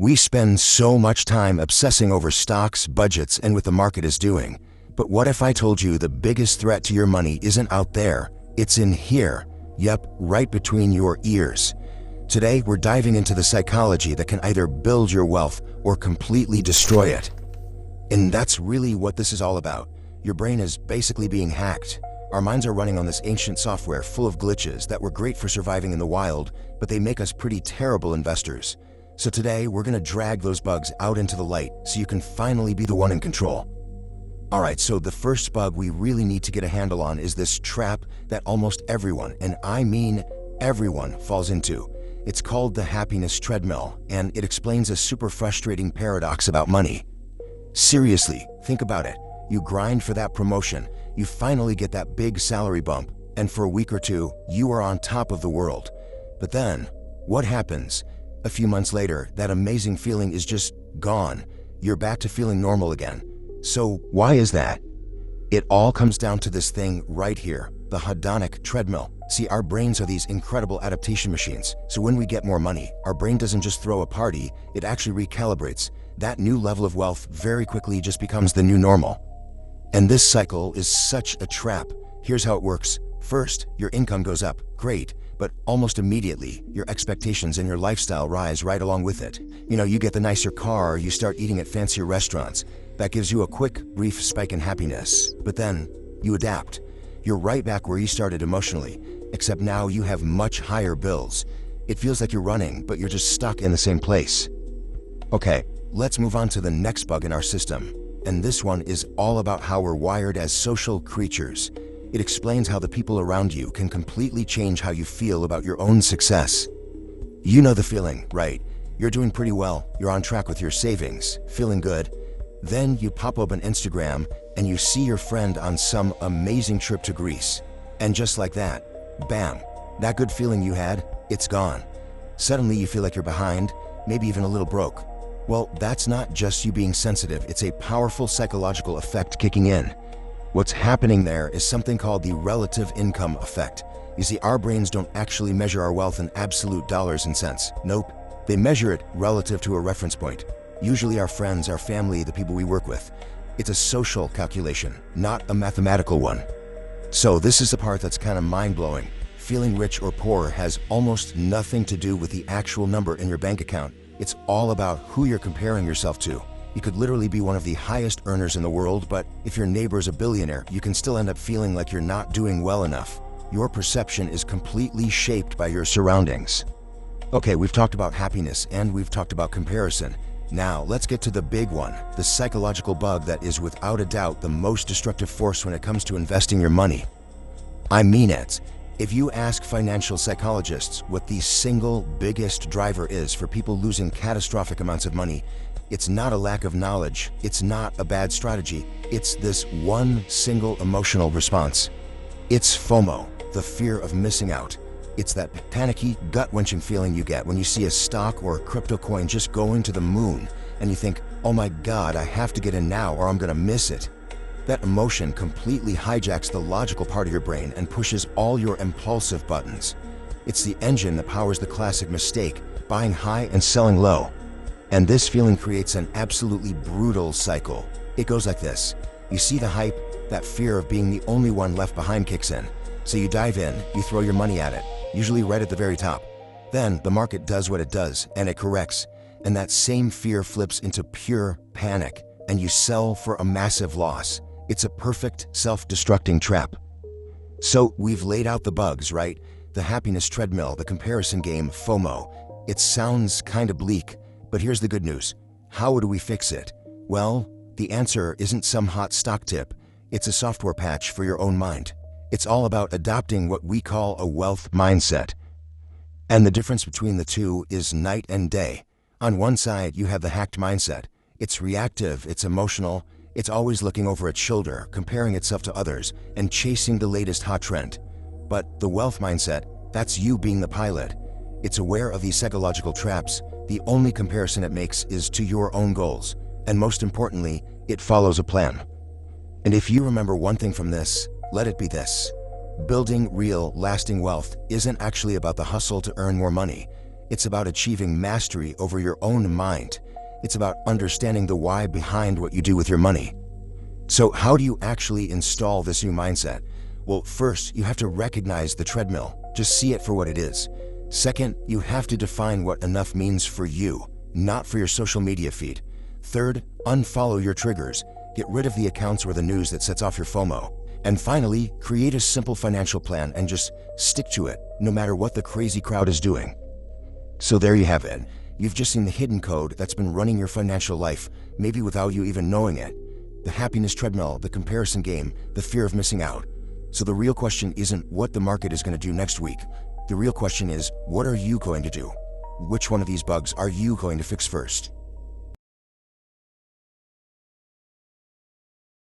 We spend so much time obsessing over stocks, budgets, and what the market is doing. But what if I told you the biggest threat to your money isn't out there, it's in here? Yep, right between your ears. Today, we're diving into the psychology that can either build your wealth or completely destroy it. And that's really what this is all about. Your brain is basically being hacked. Our minds are running on this ancient software full of glitches that were great for surviving in the wild, but they make us pretty terrible investors. So today, we're going to drag those bugs out into the light so you can finally be the one in control. Alright, so the first bug we really need to get a handle on is this trap that almost everyone, and I mean everyone, falls into. It's called the happiness treadmill, and it explains a super frustrating paradox about money. Seriously, think about it. You grind for that promotion, you finally get that big salary bump, and for a week or two, you are on top of the world. But then, what happens? A few months later, that amazing feeling is just gone. You're back to feeling normal again. So why is that? It all comes down to this thing right here, the hedonic treadmill. See, our brains are these incredible adaptation machines. So when we get more money, our brain doesn't just throw a party, it actually recalibrates. That new level of wealth very quickly just becomes the new normal. And this cycle is such a trap. Here's how it works. First, your income goes up. Great. But almost immediately, your expectations and your lifestyle rise right along with it. You get the nicer car, you start eating at fancier restaurants. That gives you a quick, brief spike in happiness. But then, you adapt. You're right back where you started emotionally, except now you have much higher bills. It feels like you're running, but you're just stuck in the same place. Okay, let's move on to the next bug in our system. And this one is all about how we're wired as social creatures. It explains how the people around you can completely change how you feel about your own success. You know the feeling, right? You're doing pretty well, you're on track with your savings, feeling good. Then you pop open Instagram and you see your friend on some amazing trip to Greece. And just like that, bam, that good feeling you had, it's gone. Suddenly you feel like you're behind, maybe even a little broke. Well, that's not just you being sensitive, it's a powerful psychological effect kicking in. What's happening there is something called the relative income effect. You see, our brains don't actually measure our wealth in absolute dollars and cents. Nope, they measure it relative to a reference point. Usually our friends, our family, the people we work with. It's a social calculation, not a mathematical one. So this is the part that's kind of mind-blowing. Feeling rich or poor has almost nothing to do with the actual number in your bank account. It's all about who you're comparing yourself to. You could literally be one of the highest earners in the world, but if your neighbor is a billionaire, you can still end up feeling like you're not doing well enough. Your perception is completely shaped by your surroundings. Okay, we've talked about happiness and we've talked about comparison. Now, let's get to the big one, the psychological bug that is without a doubt the most destructive force when it comes to investing your money. I mean it. If you ask financial psychologists what the single biggest driver is for people losing catastrophic amounts of money, it's not a lack of knowledge, it's not a bad strategy, it's this one single emotional response. It's FOMO, the fear of missing out. It's that panicky, gut-wrenching feeling you get when you see a stock or a crypto coin just going to the moon and you think, oh my god, I have to get in now or I'm gonna miss it. That emotion completely hijacks the logical part of your brain and pushes all your impulsive buttons. It's the engine that powers the classic mistake, buying high and selling low. And this feeling creates an absolutely brutal cycle. It goes like this. You see the hype, that fear of being the only one left behind kicks in. So you dive in, you throw your money at it, usually right at the very top. Then the market does what it does, and it corrects. And that same fear flips into pure panic, and you sell for a massive loss. It's a perfect self-destructing trap. So we've laid out the bugs, right? The happiness treadmill, the comparison game, FOMO. It sounds kind of bleak. But here's the good news. How do we fix it? Well, the answer isn't some hot stock tip. It's a software patch for your own mind. It's all about adopting what we call a wealth mindset. And the difference between the two is night and day. On one side, you have the hacked mindset. It's reactive, it's emotional, it's always looking over its shoulder, comparing itself to others, and chasing the latest hot trend. But the wealth mindset, that's you being the pilot. It's aware of these psychological traps. The only comparison it makes is to your own goals. And most importantly, it follows a plan. And if you remember one thing from this, let it be this. Building real, lasting wealth isn't actually about the hustle to earn more money. It's about achieving mastery over your own mind. It's about understanding the why behind what you do with your money. So how do you actually install this new mindset? Well, first, you have to recognize the treadmill. Just see it for what it is. Second, you have to define what enough means for you, not for your social media feed. Third, unfollow your triggers. Get rid of the accounts or the news that sets off your FOMO. And finally, create a simple financial plan and just stick to it, no matter what the crazy crowd is doing. So there you have it. You've just seen the hidden code that's been running your financial life, maybe without you even knowing it. The happiness treadmill, the comparison game, the fear of missing out. So the real question isn't what the market is going to do next week. The real question is, what are you going to do? Which one of these bugs are you going to fix first?